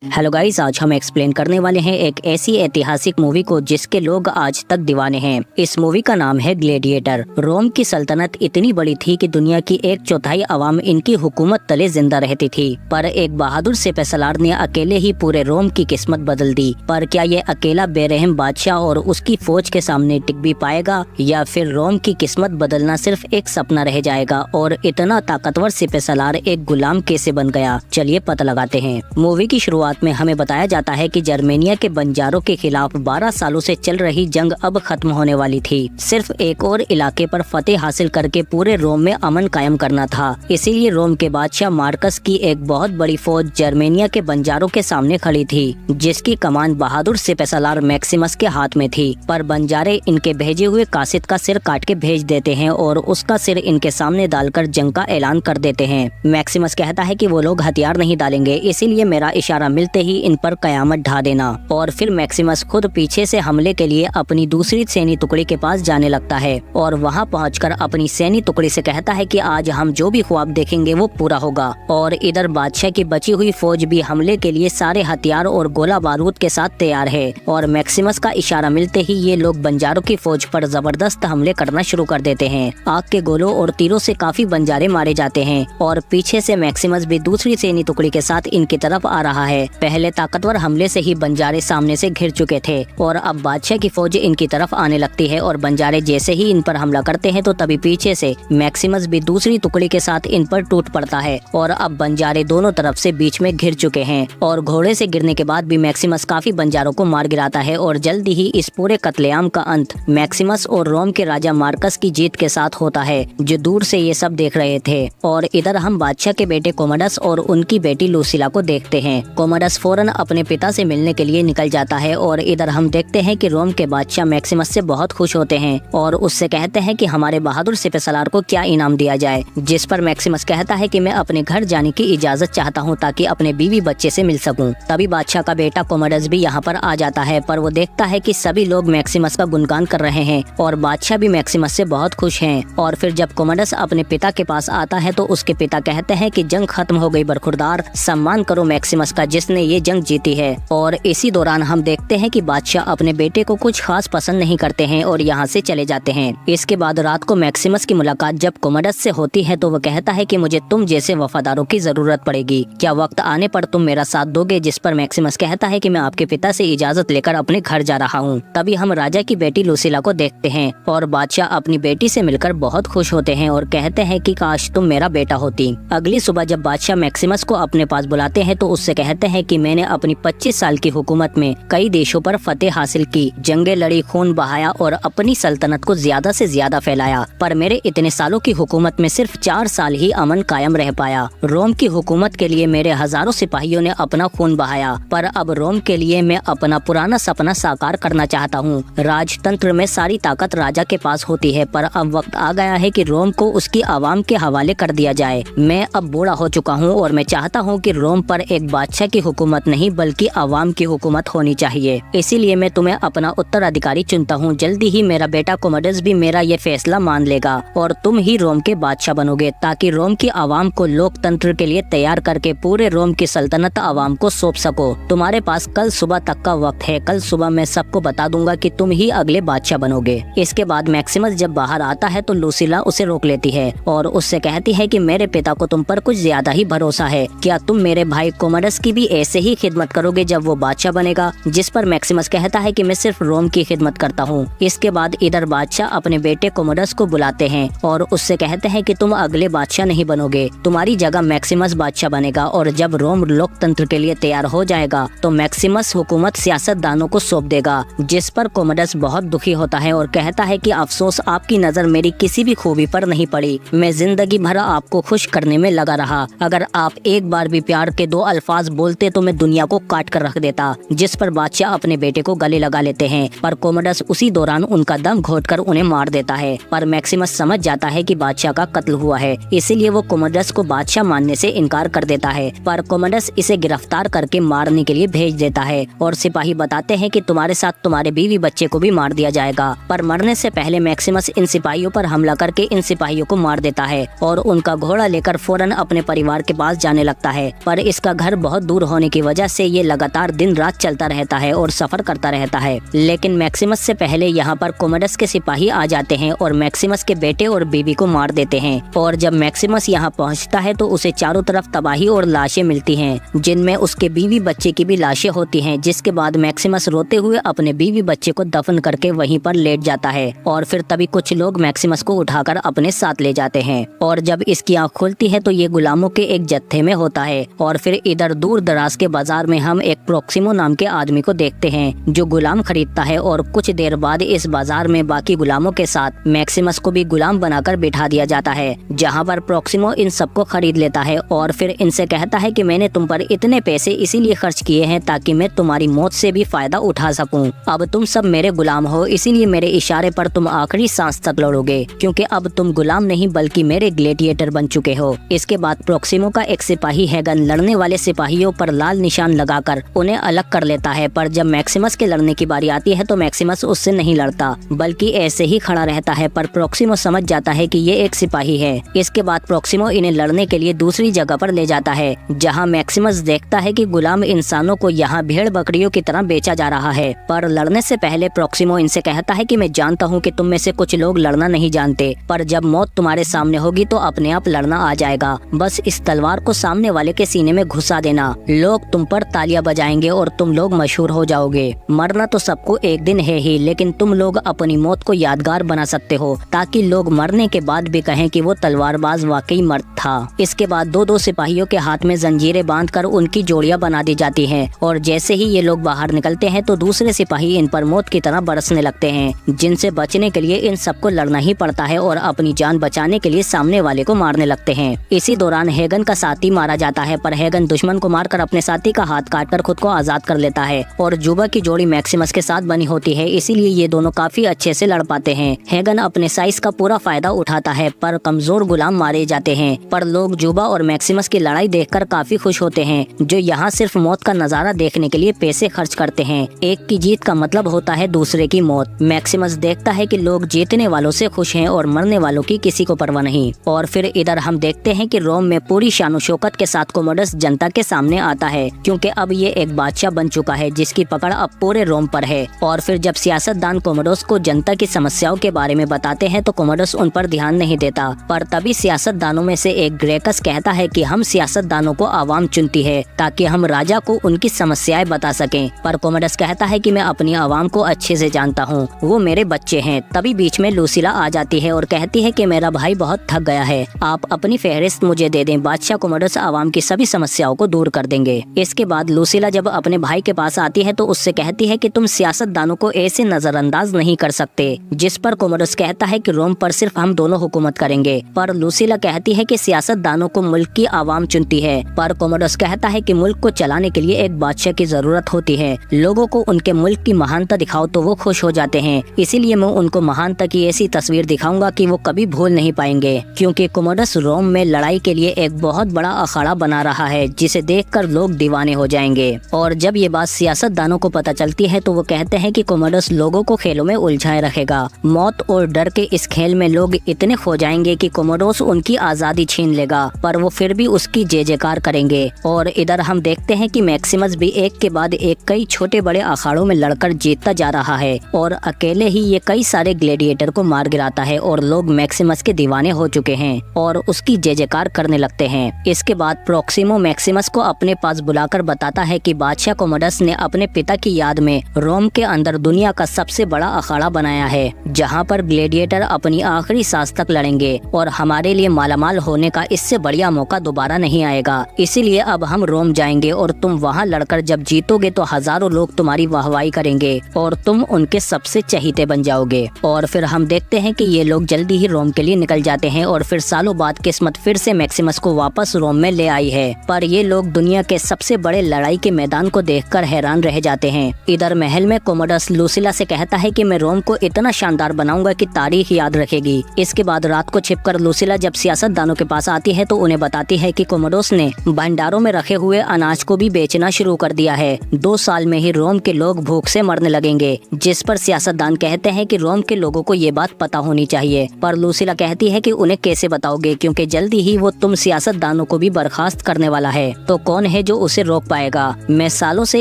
Hello guys, आज हम explain करने वाले हैं एक ऐसी ऐतिहासिक मूवी को जिसके लोग आज तक दीवाने हैं। इस मूवी का नाम है ग्लेडिएटर। रोम की सल्तनत इतनी बड़ी थी कि दुनिया की 1/4 अवाम इनकी हुकूमत तले जिंदा रहती थी, पर एक बहादुर सिपह सलार ने अकेले ही पूरे रोम की किस्मत बदल दी। पर क्या ये अकेला बेरहम बादशाह और उसकी फौज के सामने टिक भी पाएगा, या फिर रोम की किस्मत बदलना सिर्फ एक सपना रह जाएगा और इतना ताकतवर सिपह सलार एक गुलाम कैसे बन गया? चलिए पता लगाते हैं। मूवी की शुरुआत में हमें बताया जाता है कि जर्मेनिया के बंजारों के खिलाफ 12 सालों से चल रही जंग अब खत्म होने वाली थी। सिर्फ एक और इलाके पर फतेह हासिल करके पूरे रोम में अमन कायम करना था। इसीलिए रोम के बादशाह मार्कस की एक बहुत बड़ी फौज जर्मेनिया के बंजारों के सामने खड़ी थी, जिसकी कमान बहादुर सिपह सलार मैक्सिमस के हाथ में थी। पर बंजारे इनके भेजे हुए कासिद का सिर काट के भेज देते हैं और उसका सिर इनके सामने डालकर जंग का ऐलान कर देते हैं। मैक्सिमस कहता है कि वो लोग हथियार नहीं डालेंगे, इसीलिए मेरा इशारा मिलते ही इन पर कयामत ढा देना। और फिर मैक्सिमस खुद पीछे से हमले के लिए अपनी दूसरी सैन्य टुकड़ी के पास जाने लगता है और वहां पहुंचकर अपनी सैन्य टुकड़ी से कहता है कि आज हम जो भी ख्वाब देखेंगे वो पूरा होगा। और इधर बादशाह की बची हुई फौज भी हमले के लिए सारे हथियार और गोला बारूद के साथ तैयार है। और मैक्सिमस का इशारा मिलते ही ये लोग बंजारों की फौज पर जबरदस्त हमले करना शुरू कर देते हैं। आग के गोलों और तीरों से काफी बंजारे मारे जाते हैं और पीछे से मैक्सिमस भी दूसरी सैन्य टुकड़ी के साथ इनकी तरफ आ रहा है। पहले ताकतवर हमले से ही बंजारे सामने से घिर चुके थे और अब बादशाह की फौज इनकी तरफ आने लगती है और बंजारे जैसे ही इन पर हमला करते हैं तो तभी पीछे से मैक्सिमस भी दूसरी टुकड़ी के साथ इन पर टूट पड़ता है और अब बंजारे दोनों तरफ से बीच में घिर चुके हैं। और घोड़े से गिरने के बाद भी मैक्सिमस काफी बंजारों को मार गिराता है और जल्दी ही इस पूरे कत्लेआम का अंत मैक्सिमस और रोम के राजा मार्कस की जीत के साथ होता है, जो दूर से ये सब देख रहे थे। और इधर हम बादशाह के बेटे कोमोडस और उनकी बेटी लूसिला को देखते हैं। कोमोडस फौरन अपने पिता से मिलने के लिए निकल जाता है और इधर हम देखते हैं कि रोम के बादशाह मैक्सिमस से बहुत खुश होते हैं और उससे कहते हैं कि हमारे बहादुर सिपह सलार को क्या इनाम दिया जाए। जिस पर मैक्सिमस कहता है कि मैं अपने घर जाने की इजाजत चाहता हूं ताकि अपने बीवी बच्चे से मिल सकूं। तभी बादशाह का बेटा कोमोडस भी यहाँ पर आ जाता है, पर वो देखता है कि सभी लोग मैक्सिमस का गुणगान कर रहे हैं और बादशाह भी मैक्सिमस से बहुत खुश हैं। और फिर जब कोमोडस अपने पिता के पास आता है तो उसके पिता कहते हैं कि जंग खत्म हो गई बरखुरदार, सम्मान करो मैक्सिमस का जिसने ये जंग जीती है। और इसी दौरान हम देखते हैं कि बादशाह अपने बेटे को कुछ खास पसंद नहीं करते हैं और यहाँ से चले जाते हैं। इसके बाद रात को मैक्सिमस की मुलाकात जब कोमोडस से होती है तो वो कहता है कि मुझे तुम जैसे वफादारों की जरूरत पड़ेगी, क्या वक्त आने पर तुम मेरा साथ दोगे? जिस पर मैक्सिमस कहता है कि मैं आपके पिता से इजाजत लेकर अपने घर जा रहा हूँ। तभी हम राजा की बेटी लूसिला को देखते हैं और बादशाह अपनी बेटी से मिलकर बहुत खुश होते हैं और कहते हैं कि काश तुम मेरा बेटा होती। अगली सुबह जब बादशाह मैक्सिमस को अपने पास बुलाते हैं तो उससे कहते हैं कि मैंने अपनी 25 साल की हुकूमत में कई देशों पर फतेह हासिल की, जंगे लड़ी, खून बहाया और अपनी सल्तनत को ज्यादा से ज्यादा फैलाया। पर मेरे इतने सालों की हुकूमत में सिर्फ 4 साल ही अमन कायम रह पाया। रोम की हुकूमत के लिए मेरे हजारों सिपाहियों ने अपना खून बहाया, पर अब रोम के लिए मैं अपना पुराना सपना साकार करना चाहता हूँ। राजतंत्र में सारी ताकत राजा के पास होती है, पर अब वक्त आ गया है कि रोम को उसकी आवाम के हवाले कर दिया जाए। मैं अब बूढ़ा हो चुका हूँ और मैं चाहता हूँ कि रोम पर एक बादशाह की हुकूमत नहीं बल्कि आवाम की हुकूमत होनी चाहिए। इसीलिए मैं तुम्हें अपना उत्तराधिकारी चुनता हूँ। जल्दी ही मेरा बेटा कोमोडस भी मेरा ये फैसला मान लेगा और तुम ही रोम के बादशाह बनोगे, ताकि रोम की आवाम को लोकतंत्र के लिए तैयार करके पूरे रोम की सल्तनत आवाम को सौंप सको। तुम्हारे पास कल सुबह तक का वक्त है। कल सुबह मैं सबको बता दूंगा कि तुम ही अगले बादशाह बनोगे। इसके बाद मैक्सिमस जब बाहर आता है तो लूसिला उसे रोक लेती है और उससे कहती है कि मेरे पिता को तुम पर कुछ ज्यादा ही भरोसा है। क्या तुम मेरे भाई कोमोडस की भी ऐसे ही खिदमत करोगे जब वो बादशाह बनेगा? जिस पर मैक्सिमस कहता है कि मैं सिर्फ रोम की खिदमत करता हूँ। इसके बाद इधर बादशाह अपने बेटे कोमोडस को बुलाते हैं और उससे कहते हैं कि तुम अगले बादशाह नहीं बनोगे, तुम्हारी जगह मैक्सिमस बादशाह बनेगा। और जब रोम लोकतंत्र के लिए तैयार हो जाएगा तो मैक्सिमस हुकूमत सियासतदानों को सौंप देगा। जिस पर कोमोडस बहुत दुखी होता है और कहता है कि अफसोस, आपकी नजर मेरी किसी भी खूबी पर नहीं पड़ी। मैं जिंदगी भर आपको खुश करने में लगा रहा। अगर आप एक बार भी प्यार के 2 अल्फाज बोलते तो मैं दुनिया को काट कर रख देता। जिस पर बादशाह अपने बेटे को गले लगा लेते हैं, पर कोमोडस उसी दौरान उनका दम घोटकर उन्हें मार देता है। पर मैक्सिमस समझ जाता है कि बादशाह का कत्ल हुआ है, इसीलिए वो कोमोडस को बादशाह मानने से इनकार कर देता है। पर कोमोडस इसे गिरफ्तार करके मारने के लिए भेज देता है और सिपाही बताते हैं कि तुम्हारे साथ तुम्हारे बीवी बच्चे को भी मार दिया जाएगा। पर मरने से पहले मैक्सिमस इन सिपाहियों पर हमला करके इन सिपाहियों को मार देता है और उनका घोड़ा लेकर फौरन अपने परिवार के पास जाने लगता है। पर इसका घर बहुत दूर होने की वजह से ये लगातार दिन रात चलता रहता है और सफर करता रहता है। लेकिन मैक्सिमस से पहले यहाँ पर कोमोडस के सिपाही आ जाते हैं और मैक्सिमस के बेटे और बीवी को मार देते हैं। और जब मैक्सिमस यहाँ पहुँचता है तो उसे चारों तरफ तबाही और लाशें मिलती हैं, जिनमें उसके बीवी बच्चे की भी लाशें होती हैं। जिसके बाद मैक्सिमस रोते हुए अपने बीवी बच्चे को दफन करके वहीं पर लेट जाता है और फिर तभी कुछ लोग मैक्सिमस को उठाकर अपने साथ ले जाते हैं। और जब इसकी आँख खुलती है तो ये गुलामों के एक जत्थे में होता है। और फिर इधर दूर दराज के बाजार में हम एक प्रोक्सिमो नाम के आदमी को देखते हैं जो गुलाम खरीदता है। और कुछ देर बाद इस बाजार में बाकी गुलामों के साथ मैक्सिमस को भी गुलाम बनाकर बिठा दिया जाता है, जहाँ पर प्रोक्सिमो इन सबको खरीद लेता है और फिर इनसे कहता है कि मैंने तुम पर इतने पैसे इसीलिए खर्च किए हैं ताकि मैं तुम्हारी मौत से भी फायदा उठा सकूं। अब तुम सब मेरे गुलाम हो, इसीलिए मेरे इशारे पर तुम आखिरी सांस तक लड़ोगे, क्योंकि अब तुम गुलाम नहीं बल्कि मेरे ग्लेडिएटर बन चुके हो। इसके बाद प्रोक्सिमो का एक सिपाही हैगन लड़ने वाले सिपाहियों पर लाल निशान लगाकर उन्हें अलग कर लेता है। पर जब मैक्सिमस के लड़ने की बारी आती है तो मैक्सिमस उससे नहीं लड़ता बल्कि ऐसे ही खड़ा रहता है। पर प्रोक्सिमो समझ जाता है कि ये एक सिपाही है। इसके बाद प्रोक्सिमो इन्हें लड़ने के लिए दूसरी जगह पर ले जाता है, जहाँ मैक्सिमस देखता है कि गुलाम इंसानों को यहाँ भेड़ बकरियों की तरह बेचा जा रहा है। पर लड़ने से पहले प्रोक्सिमो इनसे कहता है कि मैं जानता हूँ कि तुम में से कुछ लोग लड़ना नहीं जानते, पर जब मौत तुम्हारे सामने होगी तो अपने आप लड़ना आ जाएगा। बस इस तलवार को सामने वाले के सीने में घुसा देना, लोग तुम पर तालियां बजाएंगे और तुम लोग मशहूर हो जाओगे। मरना तो सबको एक दिन है ही, लेकिन तुम लोग अपनी मौत को यादगार बना सकते हो ताकि लोग मरने के बाद भी कहें कि वो तलवारबाज वाकई मर्द था। इसके बाद दो सिपाहियों के हाथ में जंजीरें बांधकर उनकी जोड़ियां बना दी जाती हैं और जैसे ही ये लोग बाहर निकलते हैं तो दूसरे सिपाही इन पर मौत की तरह बरसने लगते हैं, जिनसे बचने के लिए इन सबको लड़ना ही पड़ता है और अपनी जान बचाने के लिए सामने वाले को मारने लगते हैं। इसी दौरान हेगन का साथी मारा जाता है, पर हेगन दुश्मन को मारकर अपने साथी का हाथ काटकर खुद को आजाद कर लेता है। और जुबा की जोड़ी मैक्सिमस के साथ बनी होती है, इसीलिए ये दोनों काफी अच्छे से लड़ पाते हैं। हेगन अपने साइज का पूरा फायदा उठाता है, पर कमजोर गुलाम मारे जाते हैं। पर लोग जुबा और मैक्सिमस की लड़ाई देखकर काफी खुश होते हैं, जो यहाँ सिर्फ मौत का नजारा देखने के लिए पैसे खर्च करते हैं। एक की जीत का मतलब होता है दूसरे की मौत। मैक्सिमस देखता है कि लोग जीतने वालों से खुश हैं और मरने वालों की किसी को परवाह नहीं। और फिर इधर हम देखते हैं कि रोम में पूरी शानो शौकत के साथ कोमोडस जनता के सामने आता है, क्योंकि अब ये एक बादशाह बन चुका है जिसकी पकड़ अब पूरे रोम पर है। और फिर जब सियासतदान कोमोडस को जनता की समस्याओं के बारे में बताते हैं तो कोमोडस उन पर ध्यान नहीं देता। पर तभी सियासतदानों में से एक ग्रेकस कहता है कि हम सियासतदानों को आवाम चुनती है ताकि हम राजा को उनकी समस्याएं बता सकें। पर कोमोडस कहता है कि मैं अपनी आवाम को अच्छे से जानता हूँ, वो मेरे बच्चे हैं। तभी बीच में लूसिला आ जाती है और कहती है कि मेरा भाई बहुत थक गया है, आप अपनी फहरिस्त मुझे दे दें, बादशाह कोमोडस आवाम की सभी समस्याओं को दूर कर देंगे। इसके बाद लूसिला जब अपने भाई के पास आती है तो उससे कहती है कि तुम सियासतदानों को ऐसे नजरअंदाज नहीं कर सकते। जिस पर कोमोडस कहता है कि रोम पर सिर्फ हम दोनों हुकूमत करेंगे। पर लूसिला कहती है कि सियासतदानों को मुल्क की आवाम चुनती है। पर कोमोडस कहता है कि मुल्क को चलाने के लिए एक बादशाह की जरूरत होती है, लोगों को उनके मुल्क की महानता दिखाओ तो वो खुश हो जाते हैं, इसीलिए मैं उनको महानता की ऐसी तस्वीर दिखाऊंगा कि वो कभी भूल नहीं पाएंगे। क्योंकि कोमोडस रोम में लड़ाई के लिए एक बहुत बड़ा अखाड़ा बना रहा है जिसे देखकर लोग दीवाने हो जाएंगे। और जब ये बात सियासतदानों को पता चलती है तो वो कहते हैं कि कोमोडस लोगों को खेलों में उलझाए रखेगा। मौत और डर के इस खेल में लोग इतने खो जाएंगे कि कोमोडोस उनकी आजादी छीन लेगा, पर वो फिर भी उसकी जय जयकार करेंगे। और इधर हम देखते हैं कि मैक्सिमस भी एक के बाद एक कई छोटे बड़े अखाड़ों में लड़कर जीतता जा रहा है और अकेले ही ये कई सारे ग्लेडिएटर को मार गिराता है और लोग मैक्सिमस के दीवाने हो चुके हैं और उसकी जय जयकार करने लगते हैं। इसके बाद प्रोक्सिमो मैक्सिमस को अपने पास बुलाकर बताता है कि बादशाह कोमोडस ने अपने पिता की याद में रोम के अंदर दुनिया का सबसे बड़ा अखाड़ा बनाया है, जहाँ पर ग्लेडिएटर अपनी आखिरी सांस तक लड़ेंगे और हमारे लिए मालामाल होने का इससे बढ़िया मौका दोबारा नहीं आएगा। इसीलिए अब हम रोम जाएंगे और तुम वहाँ लड़कर जब जीतोगे तो हजारों लोग तुम्हारी वाहवाही करेंगे और तुम उनके सबसे चहीते बन जाओगे। और फिर हम देखते हैं कि ये लोग जल्दी ही रोम के लिए निकल जाते हैं और फिर सालों बाद किस्मत फिर से मैक्सिमस को वापस रोम में ले आई है। पर ये लोग दुनिया के सबसे बड़े लड़ाई के मैदान को देखकर हैरान रह जाते हैं। इधर महल में कोमोडस लूसिला से कहता है कि मैं रोम को इतना शानदार बनाऊंगा कि तारीख याद रखेगी। इसके बाद रात को छिपकर लूसिला जब सियासतदानों के पास आती है तो उन्हें बताती है कि कोमोडोस ने भंडारों में रखे हुए अनाज को भी बेचना शुरू कर दिया है। 2 साल में ही रोम के लोग भूख से मरने लगेंगे। जिस पर सियासतदान कहते हैं कि रोम के लोगों को ये बात पता होनी चाहिए। पर लूसिला कहती है कि उन्हें कैसे बताओगे, क्योंकि जल्दी ही वो तुम सियासतदानों को भी बर्खास्त करने वाला है। तो कौन है है जो उसे रोक पाएगा। मैं सालों से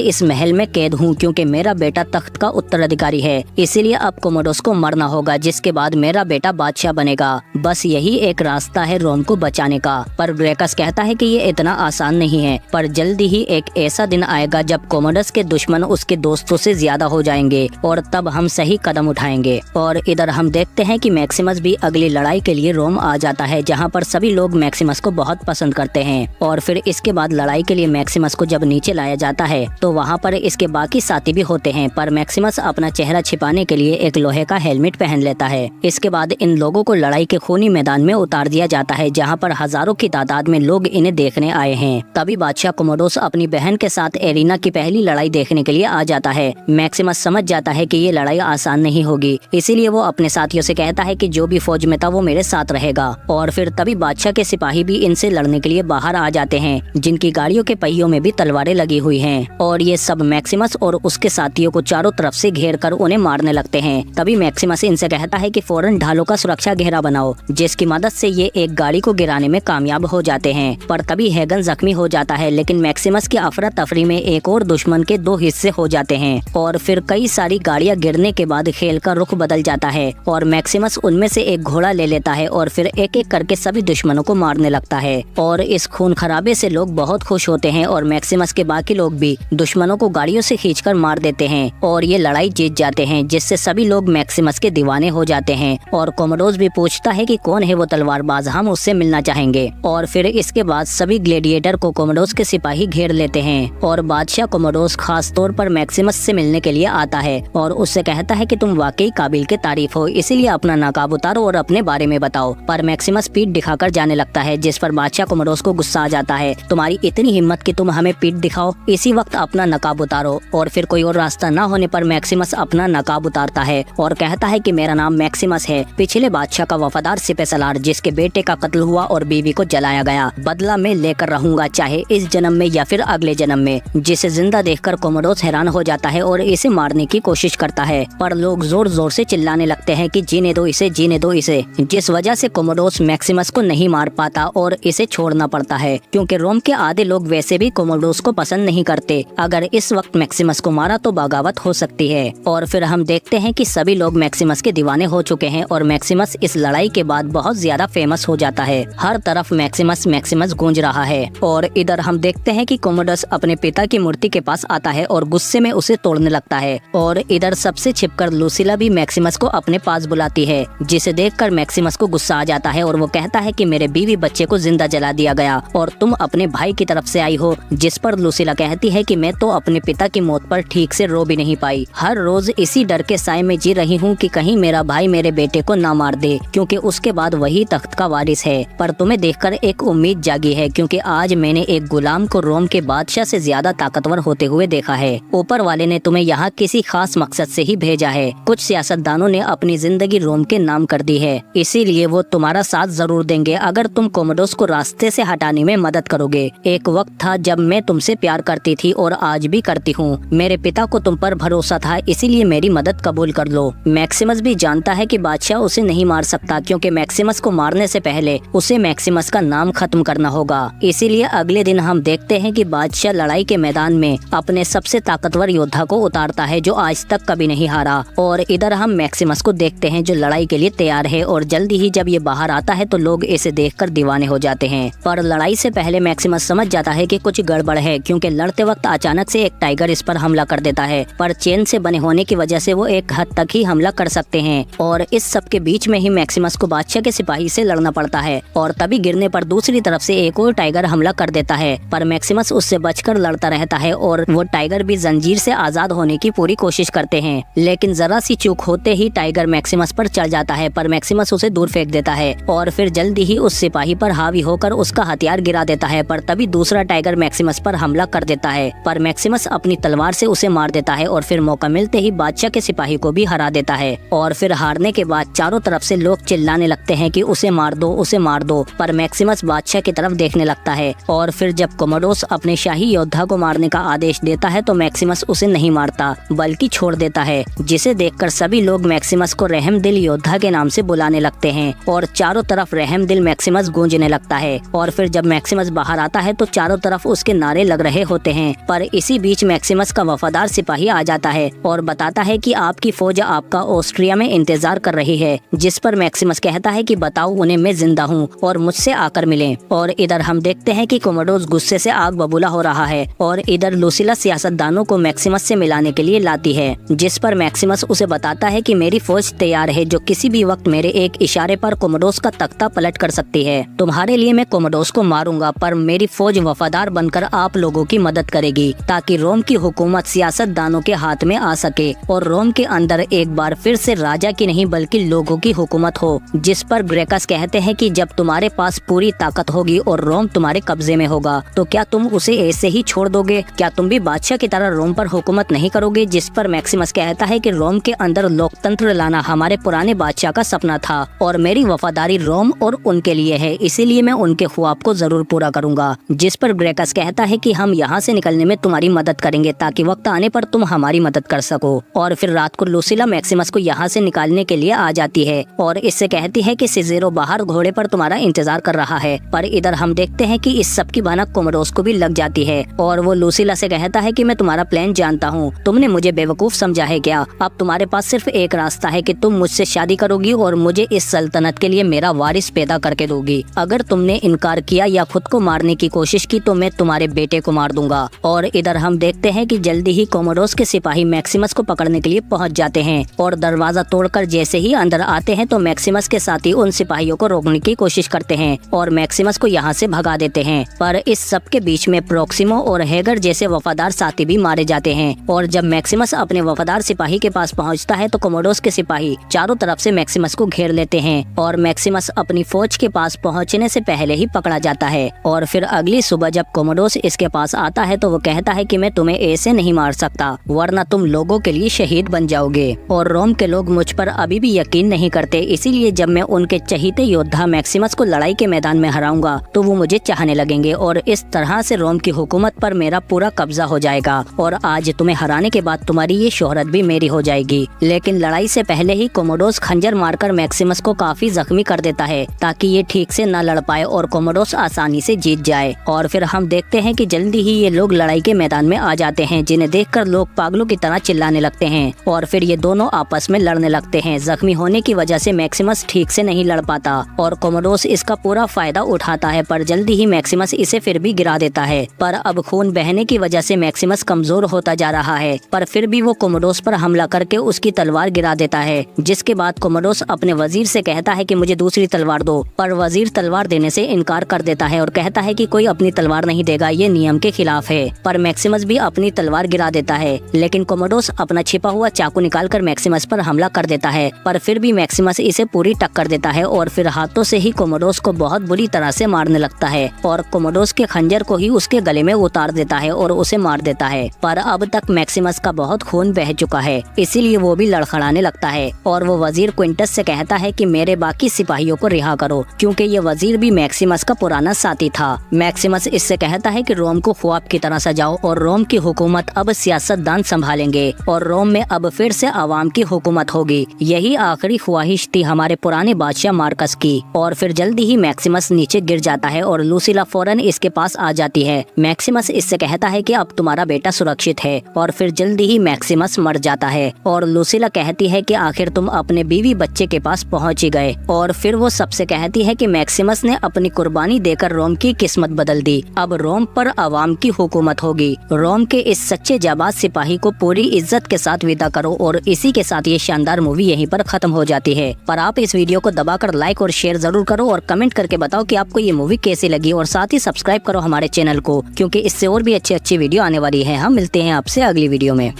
इस महल में कैद हूँ क्योंकि मेरा बेटा तख्त का उत्तराधिकारी है, इसीलिए अब कोमोडोस को मरना होगा, जिसके बाद मेरा बेटा बादशाह बनेगा। बस यही एक रास्ता है रोम को बचाने का। पर ग्रेकस कहता है कि ये इतना आसान नहीं है, पर जल्दी ही एक ऐसा दिन आएगा जब कोमोडोस के दुश्मन उसके दोस्तों से ज्यादा हो जाएंगे और तब हम सही कदम उठाएंगे। और इधर हम देखते हैं कि मैक्सिमस भी अगली लड़ाई के लिए रोम आ जाता है, जहाँ पर सभी लोग मैक्सिमस को बहुत पसंद करते हैं। और फिर इसके बाद लड़ाई के लिए मैक्सिमस को जब नीचे लाया जाता है तो वहाँ पर इसके बाकी साथी भी होते हैं, पर मैक्सिमस अपना चेहरा छिपाने के लिए एक लोहे का हेलमेट पहन लेता है। इसके बाद इन लोगों को लड़ाई के खूनी मैदान में उतार दिया जाता है, जहाँ पर हजारों की तादाद में लोग इन्हें देखने आए हैं। तभी बादशाह कोमोडोस अपनी बहन के साथ एरिना की पहली लड़ाई देखने के लिए आ जाता है। मैक्सिमस समझ जाता है कि ये लड़ाई आसान नहीं होगी, इसीलिए वो अपने साथियों से कहता है कि जो भी फौज में था वो मेरे साथ रहेगा। और फिर तभी बादशाह के सिपाही भी इनसे लड़ने के लिए बाहर आ जाते हैं, जिनकी गाड़ियों के पहियों में भी तलवारें लगी हुई हैं। और ये सब मैक्सिमस और उसके साथियों को चारों तरफ से घेर कर उन्हें मारने लगते हैं। तभी मैक्सिमस इनसे कहता है कि फौरन ढालों का सुरक्षा घेरा बनाओ, जिसकी मदद से ये एक गाड़ी को गिराने में कामयाब हो जाते हैं। पर तभी हैगन जख्मी हो जाता है, लेकिन मैक्सिमस की अफरा तफरी में एक और दुश्मन के दो हिस्से हो जाते हैं। और फिर कई सारी गाड़ियां गिरने के बाद खेल का रुख बदल जाता है और मैक्सिमस उनमें से एक घोड़ा ले लेता है और फिर एक एक करके सभी दुश्मनों को मारने लगता है। और इस खून खराबे से लोग बहुत खुश होते हैं और मैक्सिमस के बाकी लोग भी दुश्मनों को गाड़ियों से खींचकर मार देते हैं और ये लड़ाई जीत जाते हैं, जिससे सभी लोग मैक्सिमस के दीवाने हो जाते हैं। और कोमोडोस भी पूछता है कि कौन है वो तलवारबाज, हम उससे मिलना चाहेंगे। और फिर इसके बाद सभी ग्लेडिएटर को कोमोडोस के सिपाही घेर लेते हैं और बादशाह कोमोडोस खास तौर पर मैक्सिमस से मिलने के लिए आता है और उससे कहता है कि तुम वाकई काबिल के तारीफ हो, इसीलिए अपना नकाब उतारो और अपने बारे में बताओ। पर मैक्सिमस पीठ दिखाकर जाने लगता है, जिस पर बादशाह कोमोडोस को गुस्सा आ जाता है। तुम्हारी इतनी हिम्मत कि तुम हमें पीठ दिखाओ, इसी वक्त अपना नकाब उतारो। और फिर कोई और रास्ता न होने पर मैक्सिमस अपना नकाब उतारता है और कहता है कि मेरा नाम मैक्सिमस है, पिछले बादशाह का वफादार सिपहसालार, जिसके बेटे का कत्ल हुआ और बीवी को जलाया गया। बदला मैं लेकर रहूंगा, चाहे इस जन्म में या फिर अगले जन्म में। जिसे जिंदा देखकर कोमोडोस हैरान हो जाता है और इसे मारने की कोशिश करता है, पर लोग जोर जोर से चिल्लाने लगते हैं कि जीने दो इसे, जीने दो इसे, जिस वजह से कोमोडोस मैक्सिमस को नहीं मार पाता और इसे छोड़ना पड़ता है, क्योंकि रोम के आधे लोग वैसे भी कोमोडोस को पसंद नहीं करते। अगर इस वक्त मैक्सिमस को मारा तो बगावत हो सकती है। और फिर हम देखते हैं कि सभी लोग मैक्सिमस के दीवाने हो चुके हैं और मैक्सिमस इस लड़ाई के बाद बहुत ज्यादा फेमस हो जाता है। हर तरफ मैक्सिमस मैक्सिमस गूंज रहा है। और इधर हम देखते हैं कि कोमोडोस अपने पिता की मूर्ति के पास आता है और गुस्से में उसे तोड़ने लगता है। और इधर सबसे छिपकर लूसिला भी मैक्सिमस को अपने पास बुलाती है, जिसे देखकर मैक्सिमस को गुस्सा आ जाता है और वो कहता है कि मेरे बीवी बच्चे को जिंदा जला दिया गया और तुम अपने भाई की तरफ से आई हो। जिस पर लूसिला कहती है कि मैं तो अपने पिता की मौत पर ठीक से रो भी नहीं पाई, हर रोज इसी डर के साए में जी रही हूँ कि कहीं मेरा भाई मेरे बेटे को ना मार दे, क्योंकि उसके बाद वही तख्त का वारिस है। पर तुम्हें देखकर एक उम्मीद जागी है, क्योंकि आज मैंने एक गुलाम को रोम के बादशाह से ज्यादा ताकतवर होते हुए देखा है। ऊपर वाले ने तुम्हें यहाँ किसी खास मकसद से ही भेजा है। कुछ सियासतदानों ने अपनी जिंदगी रोम के नाम कर दी है, इसीलिए वो तुम्हारा साथ जरूर देंगे अगर तुम कोमोडोस को रास्ते से हटाने में मदद करोगे। एक वक्त था जब मैं तुमसे प्यार करती थी और आज भी करती हूँ। मेरे पिता को तुम पर भरोसा था, इसीलिए मेरी मदद कबूल कर लो। मैक्सिमस भी जानता है कि बादशाह उसे नहीं मार सकता, क्योंकि मैक्सिमस को मारने से पहले उसे मैक्सिमस का नाम खत्म करना होगा। इसीलिए अगले दिन हम देखते हैं कि बादशाह लड़ाई के मैदान में अपने सबसे ताकतवर योद्धा को उतारता है, जो आज तक कभी नहीं हारा। और इधर हम मैक्सिमस को देखते हैं जो लड़ाई के लिए तैयार है और जल्दी ही जब ये बाहर आता है तो लोग इसे देखकर दीवाने हो जाते हैं। पर लड़ाई से पहले मैक्सिमस समझ जाता है कि कुछ गड़बड़ है, क्योंकि लड़ते वक्त अचानक से एक टाइगर इस पर हमला कर देता है। पर चेन से बने होने की वजह से वो एक हद तक ही हमला कर सकते हैं। और इस सब के बीच में ही मैक्सिमस को बादशाह के सिपाही से लड़ना पड़ता है और तभी गिरने पर दूसरी तरफ से एक और टाइगर हमला कर देता है। पर मैक्सिमस उससे बचकर लड़ता रहता है और वो टाइगर भी जंजीर से आजाद होने की पूरी कोशिश करते हैं, लेकिन जरा सी चूक होते ही टाइगर मैक्सिमस पर चढ़ जाता है। पर मैक्सिमस उसे दूर फेंक देता है और फिर जल्दी ही उस सिपाही पर हावी होकर उसका हथियार गिरा देता है। पर तभी दूसरा टाइगर मैक्सिमस पर हमला कर देता है, पर मैक्सिमस अपनी तलवार से उसे मार देता है और फिर मौका मिलते ही बादशाह के सिपाही को भी हरा देता है। और फिर हारने के बाद चारों तरफ से लोग चिल्लाने लगते हैं कि उसे मार दो, उसे मार दो। पर मैक्सिमस बादशाह की तरफ देखने लगता है और फिर जब कोमोडोस अपने शाही योद्धा को मारने का आदेश देता है तो मैक्सिमस उसे नहीं मारता बल्कि छोड़ देता है, जिसे देखकर सभी लोग मैक्सिमस को रहमदिल योद्धा के नाम से बुलाने लगते हैं और चारों तरफ रहमदिल मैक्सिमस गूंजने लगता है। और फिर जब मैक्सिमस बाहर आता है तो चारों तरफ तरफ उसके नारे लग रहे होते हैं। पर इसी बीच मैक्सिमस का वफादार सिपाही आ जाता है और बताता है कि आपकी फौज आपका ऑस्ट्रिया में इंतजार कर रही है। जिस पर मैक्सिमस कहता है कि बताओ उन्हें, मैं जिंदा हूँ और मुझसे आकर मिलें। और इधर हम देखते हैं कि कोमोडोस गुस्से से आग बबूला हो रहा है और इधर लूसिला सियासतदानों को मैक्सिमस से मिलाने के लिए लाती है। जिस पर मैक्सिमस उसे बताता है कि मेरी फौज तैयार है जो किसी भी वक्त मेरे एक इशारे पर कोमोडोस का तख्ता पलट कर सकती है। तुम्हारे लिए मैं कोमोडोस को मारूंगा, पर मेरी फौज वफादार बनकर आप लोगों की मदद करेगी ताकि रोम की हुकूमत सियासतदानों के हाथ में आ सके और रोम के अंदर एक बार फिर से राजा की नहीं बल्कि लोगों की हुकूमत हो। जिस पर ग्रेकस कहते हैं कि जब तुम्हारे पास पूरी ताकत होगी और रोम तुम्हारे कब्जे में होगा तो क्या तुम उसे ऐसे ही छोड़ दोगे? क्या तुम भी बादशाह की तरह रोम पर हुकूमत नहीं करोगे? जिस पर मैक्सिमस कहता है कि रोम के अंदर लोकतंत्र लाना हमारे पुराने बादशाह का सपना था और मेरी वफादारी रोम और उनके लिए है, इसीलिए मैं उनके ख्वाब को जरूर पूरा करूंगा। जिस पर ग्रेकस कहता है कि हम यहाँ से निकलने में तुम्हारी मदद करेंगे ताकि वक्त आने पर तुम हमारी मदद कर सको। और फिर रात को लूसिला मैक्सिमस को यहाँ से निकालने के लिए आ जाती है और इससे कहती है कि सिजेरो बाहर घोड़े पर तुम्हारा इंतजार कर रहा है। पर इधर हम देखते हैं कि इस सब की भनक कोमोडोस को भी लग जाती है और वो लूसिला से कहता है कि मैं तुम्हारा प्लान जानता हूँ, तुमने मुझे बेवकूफ समझा है क्या? अब तुम्हारे पास सिर्फ एक रास्ता है कि तुम मुझसे शादी करोगी और मुझे इस सल्तनत के लिए मेरा वारिस पैदा करके दोगी। अगर तुमने इनकार किया या खुद को मारने की कोशिश की तो मैं तुम्हारे बेटे को मार दूंगा। और इधर हम देखते हैं कि जल्दी ही कोमोडोस के सिपाही मैक्सिमस को पकड़ने के लिए पहुंच जाते हैं और दरवाजा तोड़कर जैसे ही अंदर आते हैं तो मैक्सिमस के साथी उन सिपाहियों को रोकने की कोशिश करते हैं और मैक्सिमस को यहाँ से भगा देते हैं। पर इस सब के बीच में प्रोक्सिमो और हेगर जैसे वफादार साथी भी मारे जाते हैं। और जब मैक्सिमस अपने वफादार सिपाही के पास पहुँचता है तो कोमोडोस के सिपाही चारों तरफ से मैक्सिमस को घेर लेते हैं और मैक्सिमस अपनी फौज के पास पहुँचने से पहले ही पकड़ा जाता है। और फिर अगली सुबह जब कोमोडोस इसके पास आता है तो वो कहता है कि मैं तुम्हें ऐसे नहीं मार सकता वरना तुम लोगों के लिए शहीद बन जाओगे। और रोम के लोग मुझ पर अभी भी यकीन नहीं करते, इसीलिए जब मैं उनके चहीते योद्धा मैक्सिमस को लड़ाई के मैदान में हराऊंगा तो वो मुझे चाहने लगेंगे और इस तरह से रोम की हुकूमत पर मेरा पूरा कब्जा हो जाएगा और आज तुम्हें हराने के बाद तुम्हारी ये शोहरत भी मेरी हो जाएगी। लेकिन लड़ाई से पहले ही कोमोडोस खंजर मारकर मैक्सिमस को काफी जख्मी कर देता है ताकि ये ठीक से न लड़ पाए और कोमोडोस आसानी से जीत जाए। और फिर हम देखते हैं कि जल्दी ही ये लोग लड़ाई के मैदान में आ जाते हैं जिन्हें देखकर लोग पागलों की तरह चिल्लाने लगते हैं और फिर ये दोनों आपस में लड़ने लगते हैं। जख्मी होने की वजह से मैक्सिमस ठीक से नहीं लड़ पाता और कोमोडोस इसका पूरा फायदा उठाता है, पर जल्दी ही मैक्सिमस इसे फिर भी गिरा देता है। पर अब खून बहने की वजह से मैक्सिमस कमजोर होता जा रहा है, पर फिर भी वो कोमोडोस पर हमला करके उसकी तलवार गिरा देता है। जिसके बाद कोमोडोस अपने वजीर से कहता है कि मुझे दूसरी तलवार दो, पर वजीर तलवार देने से इनकार कर देता है और कहता है कि कोई अपनी तलवार नहीं देगा, ये नियम के खिलाफ है। पर मैक्सिमस भी अपनी तलवार गिरा देता है, लेकिन कोमोडोस अपना छिपा हुआ चाकू निकालकर मैक्सिमस पर हमला कर देता है, पर फिर भी मैक्सिमस इसे पूरी टक्कर देता है और फिर हाथों से ही कोमोडोस को बहुत बुरी तरह से मारने लगता है और कोमोडोस के खंजर को ही उसके गले में उतार देता है और उसे मार देता है। पर अब तक मैक्सिमस का बहुत खून बह चुका है, इसीलिए वो भी लड़खड़ाने लगता है और वो वजीर क्विंटस से कहता है कि मेरे बाकी सिपाहियों को रिहा करो, क्योंकि ये वजीर भी मैक्सिमस का पुराना साथी था। मैक्सिमस इससे कहता है कि रोम को ख्वाब की तरह सजाओ और रोम की हुकूमत अब सियासतदान संभालेंगे और रोम में अब फिर से आवाम की हुकूमत होगी। यही आखिरी ख्वाहिश थी हमारे पुराने बादशाह मार्कस की। और फिर जल्दी ही मैक्सिमस नीचे गिर जाता है और लूसिला फौरन इसके पास आ जाती है। मैक्सिमस इससे कहता है कि अब तुम्हारा बेटा सुरक्षित है और फिर जल्दी ही मैक्सिमस मर जाता है और लूसिला कहती है कि आखिर तुम अपने बीवी बच्चे के पास पहुंच ही गए। और फिर वो सबसे कहती है कि मैक्सिमस ने अपनी कुर्बानी देकर रोम की किस्मत बदल दी, अब रोम पर आवाम की हुकूमत होगी। रोम के इस सच्चे जाबाज सिपाही को पूरी इज्जत के साथ विदा करो। और इसी के साथ ये शानदार मूवी यहीं पर खत्म हो जाती है। पर आप इस वीडियो को दबाकर लाइक और शेयर जरूर करो और कमेंट करके बताओ कि आपको ये मूवी कैसी लगी और साथ ही सब्सक्राइब करो हमारे चैनल को, क्योंकि इससे और भी अच्छी वीडियो आने वाली है। हम मिलते हैं आपसे अगली वीडियो में।